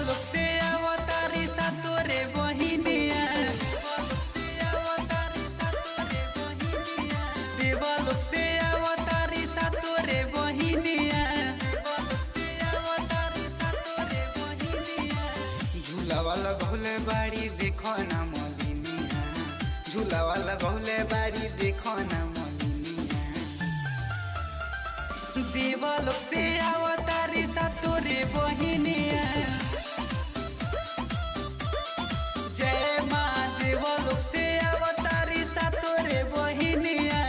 देवलोक से अवतारी सा तोरे बहिनिया। देवलोक से अवतारी सा तोरे बहिनिया। झूलावा लगौले बाड़ी देखो ना मलिनिया। झूलावा लगौले बाड़ी देखो ना मलिनिया। देवलोक से अवतारी सा तोरे बहिनिया। जय माँ देवलोक से अवतारी सा तोरे बहिनिया।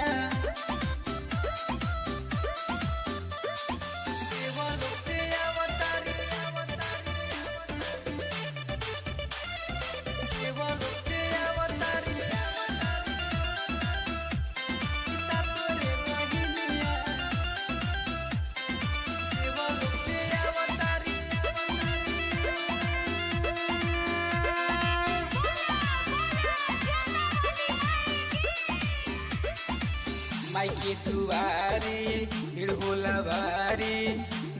देवलोक से अवतारी देवलोक से अवतारी सा तोरे बहिनिया। देवलोक से अवतारी माई के दुआरी भीड़ होला भारी।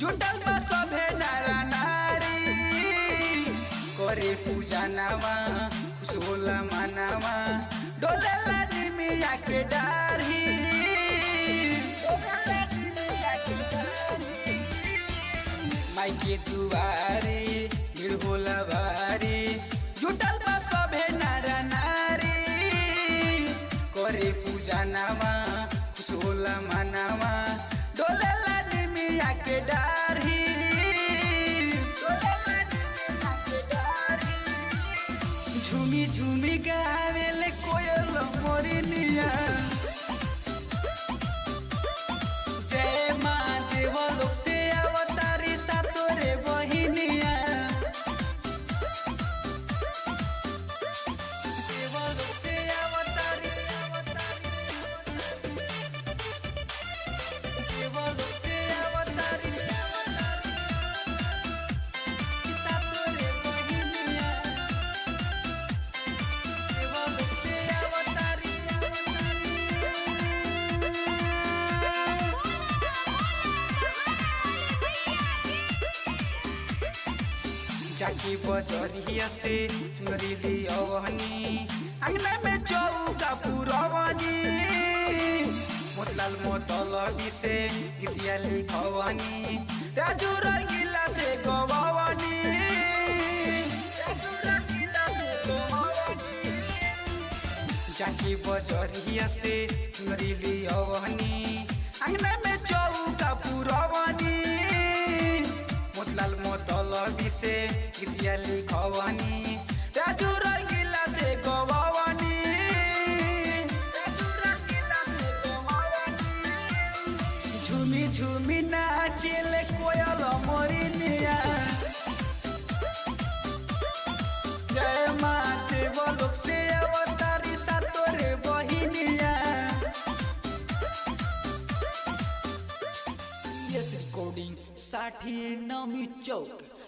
जुटल बा सभे नारा नारी। करे पूजा नामा खुश होला मनावा। डोले लाडी मिया के डारी। माई के दुआरी भीड़ होला भारी। जुटल बा सभे नारा नारी। करे पूजा नामा होला मनावा। डोले लाडी मिया के डारी। झूमी झूमी गावेले कोयल मोरिनिया। जय माँ देवलोक से अवतारी सा तोरे बहिनिया। देवलोक से अवतारी देवलोक से अवतारी सा तोरे बहिनिया। देवलोक से अवतारी जाकी बजरिया से चुनरी ली अवनी। अंगना में चौका पुरवनी। मोतलाल मोतलबी से गीतिया लिखवनी। राजू रंगीला से गवनी। जाकी बजरिया से चुनरी ली अवनी। अंगना में चौका पुरवनी। मोतलाल मोतलबी से गीतिया लिखवनी। राजू रंगीला से गवनी। झूमी झूमी नाचेले कोयल मोरिनिया। जय माँ देवलोक से अवतारी सा तोरे बहिनिया। यस रिकॉर्डिंग 60 नमी चौक।